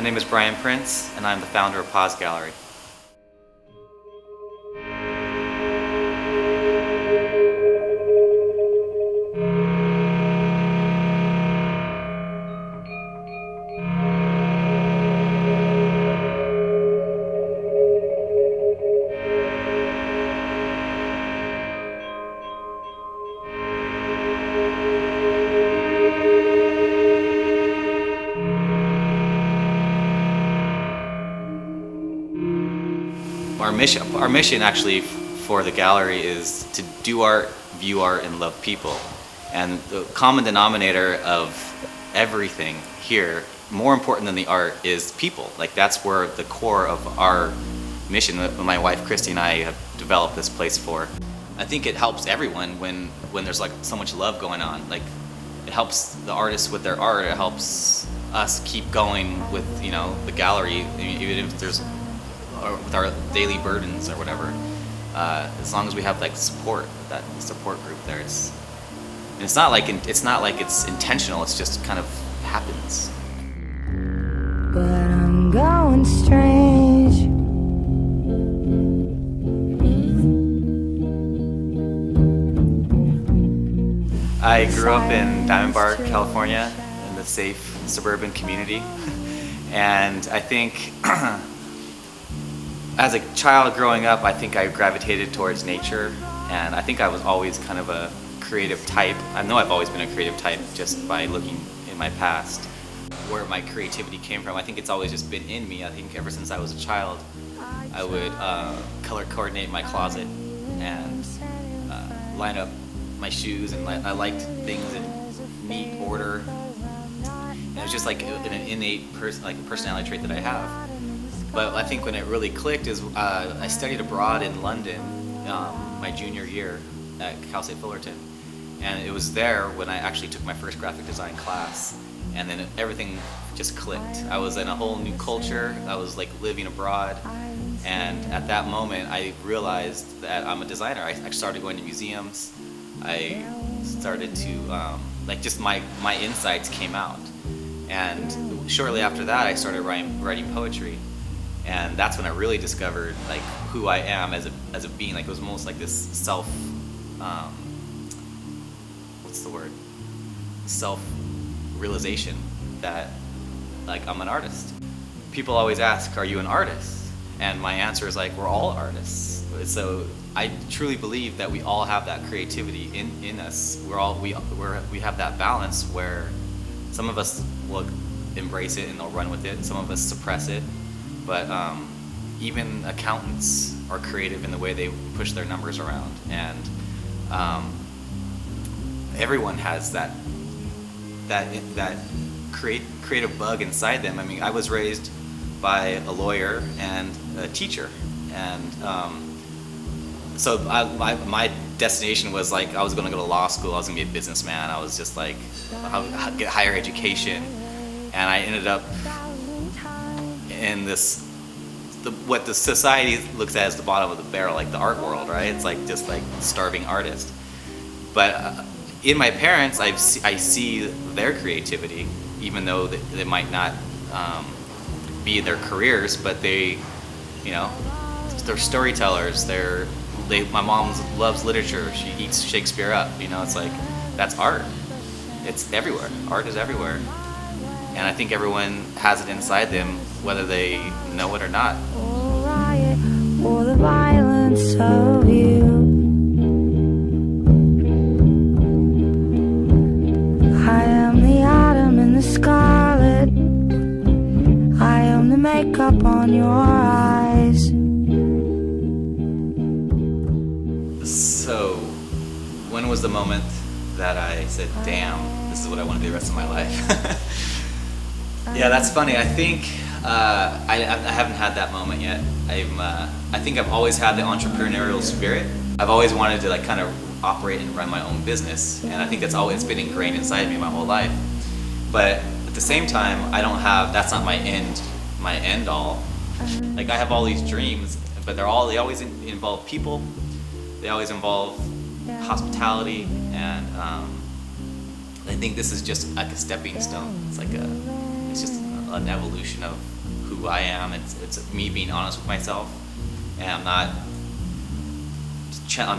name is Brian Prince, and I'm the founder of Pause Gallery. Our mission actually for the gallery is to do art, view art, and love people. And the common denominator of everything here, more important than the art, is people. Like, that's where the core of our mission that my wife Christy and I have developed this place for. I think it helps everyone when there's like so much love going on. Like, it helps the artists with their art, it helps us keep going with, you know, the gallery, even if there's with our daily burdens or whatever, as long as we have like support, that support group there. It's not like it's intentional. It's just kind of happens. But I'm going strange. I grew up in Diamond Bar, California, in the safe suburban community, and I think. As a child growing up, I think I gravitated towards nature, and I think I was always kind of a creative type. I know I've always been a creative type just by looking in my past. Where my creativity came from, I think it's always just been in me. I think ever since I was a child, I would color coordinate my closet and line up my shoes, and I liked things in neat order. And it was just like an innate personality trait that I have. But I think when it really clicked is I studied abroad in London my junior year at Cal State Fullerton, and it was there when I actually took my first graphic design class, and then everything just clicked. I was in a whole new culture. I was like living abroad, and at that moment I realized that I'm a designer. I started going to museums. I started to just my insights came out, and shortly after that I started writing poetry. And that's when I really discovered like who I am as a being. Like, it was almost like this self-realization that like I'm an artist. People always ask, "Are you an artist?" And my answer is like, we're all artists. So I truly believe that we all have that creativity in us. We have that balance where some of us will embrace it and they'll run with it. Some of us suppress it. But even accountants are creative in the way they push their numbers around, and everyone has that creative bug inside them. I mean, I was raised by a lawyer and a teacher, and so my destination was like I was going to go to law school. I was going to be a businessman. I was just like I'll get higher education, and I ended up in what the society looks at as the bottom of the barrel, like the art world, right? It's like just like starving artist. But in my parents, I see their creativity, even though they might not be their careers, but they, you know, they're storytellers. My mom loves literature. She eats Shakespeare up. You know, it's like that's art. It's everywhere. Art is everywhere. And I think everyone has it inside them, whether they know it or not. Or riot, or the violence of you. I am the autumn and the scarlet. I am the makeup on your eyes. So, when was the moment that I said, damn, this is what I want to do the rest of my life? Yeah, that's funny. I think I haven't had that moment yet. I think I've always had the entrepreneurial spirit. I've always wanted to like kind of operate and run my own business, and I think that's always been ingrained inside me my whole life. But at the same time, that's not my end all. Like, I have all these dreams, but they always involve people. They always involve hospitality, and I think this is just like a stepping stone. It's just an evolution of who I am. It's me being honest with myself, and I'm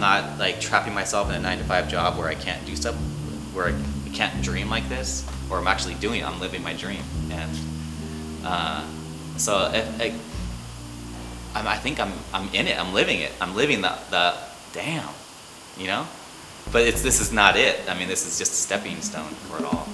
not like trapping myself in a 9-to-5 job where I can't do stuff, where I can't dream like this, or I'm actually doing it. I'm living my dream, and so I think I'm in it. I'm living it. I'm living the damn, you know. But this is not it. I mean, this is just a stepping stone for it all.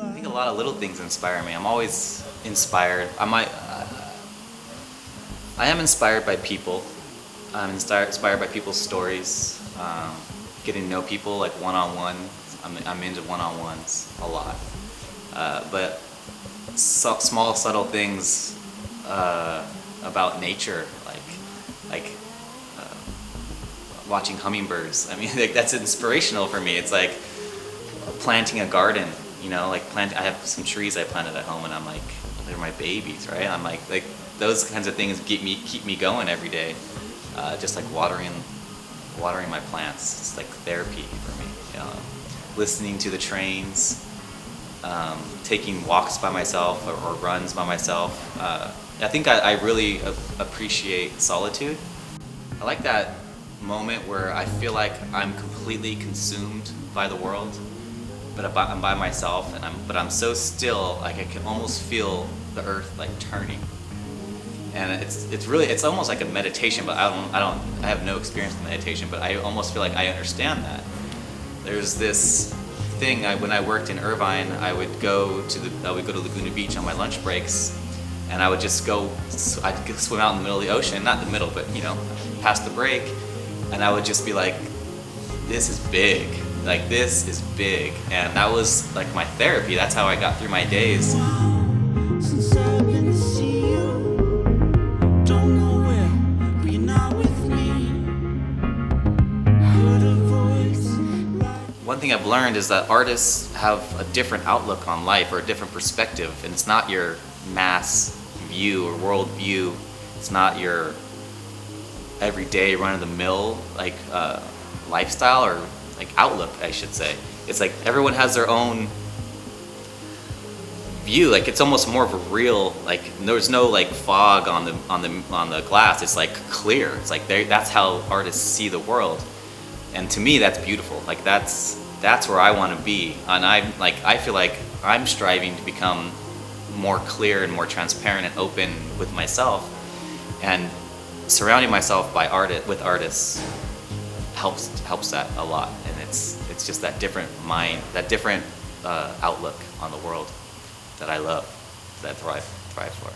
I think a lot of little things inspire me. I'm always inspired. I am inspired by people. I'm inspired by people's stories, getting to know people like one-on-one. I'm into one-on-ones a lot. But small, subtle things about nature, like watching hummingbirds. I mean, like, that's inspirational for me. It's like planting a garden, you know, like I have some trees I planted at home, and I'm like, they're my babies, right? I'm like those kinds of things keep me going every day. Just like watering my plants. It's like therapy for me. You know? Listening to the trains, taking walks by myself or runs by myself. I think I really appreciate solitude. I like that moment where I feel like I'm completely consumed by the world, but I'm by myself, but I'm so still, like I can almost feel the earth like turning. And it's almost like a meditation, but I have no experience with meditation, but I almost feel like I understand that. There's this thing, when I worked in Irvine, I would go to Laguna Beach on my lunch breaks, and I would just I'd swim out in the middle of the ocean, not the middle, but you know, past the break, and I would just be like, this is big, like this is big, and that was like my therapy. That's how I got through my days. One thing I've learned is that artists have a different outlook on life, or a different perspective, and it's not your mass view or world view. It's not your everyday run-of-the-mill like lifestyle or like outlook, I should say. It's like everyone has their own view. Like it's almost more of a real, like there's no like fog on the glass. It's like clear. It's like that's how artists see the world. And to me, that's beautiful. Like that's where I want to be, and I feel like I'm striving to become more clear and more transparent and open with myself, and surrounding myself with artists helps that a lot. And it's just that different mind, that different outlook on the world that I love, that I thrive for.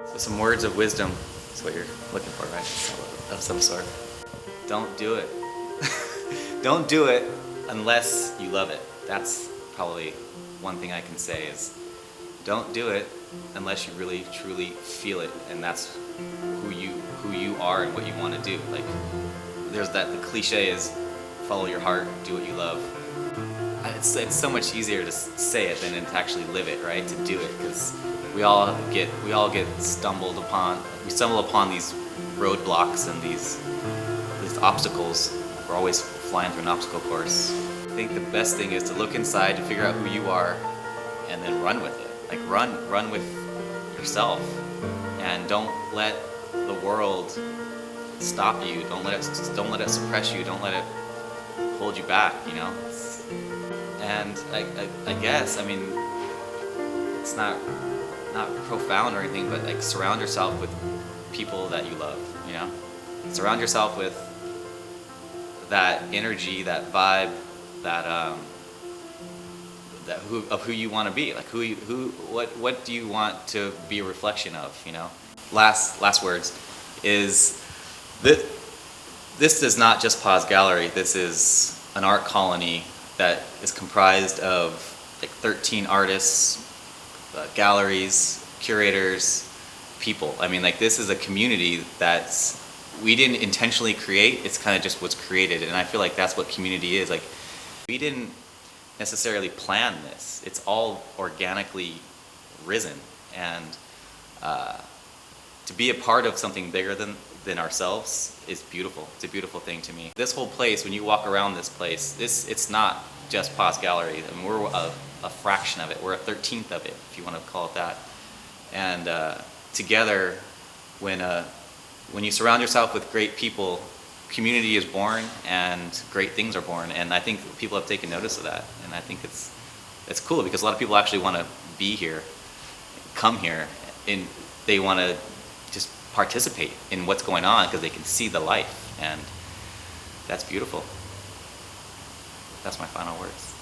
So some words of wisdom is what you're looking for, right? Of some sort. Don't do it. Don't do it unless you love it. That's probably one thing I can say is don't do it unless you really truly feel it, and that's who you are and what you want to do. Like there's the cliche is follow your heart, do what you love. It's so much easier to say it than to actually live it, right? To do it, because we all get stumble upon these roadblocks and these obstacles. We're always flying through an obstacle course. I think the best thing is to look inside, to figure out who you are, and then run with it. Like run with yourself, and don't let the world stop you. Don't let it suppress you. Don't let it hold you back. You know. And I guess, I mean, it's not profound or anything, but like surround yourself with people that you love, you know? Surround yourself with that energy, that vibe, of who you want to be. Like what do you want to be a reflection of, you know? last words is that this is not just Paz Gallery. This is an art colony that is comprised of like 13 artists, galleries, curators, people. I mean, like, this is a community that's we didn't intentionally create. It's kind of just what's created, and I feel like that's what community is. Like, we didn't necessarily plan this. It's all organically risen, and to be a part of something bigger than ourselves is beautiful. It's a beautiful thing to me. This whole place, when you walk around this place, it's not just Paz Gallery. I mean, we're a fraction of it. We're a 13th of it, if you want to call it that. And together, when you surround yourself with great people, community is born and great things are born. And I think people have taken notice of that. And I think it's cool because a lot of people actually want to be here, come here, and they want to just participate in what's going on because they can see the life. And that's beautiful. That's my final words.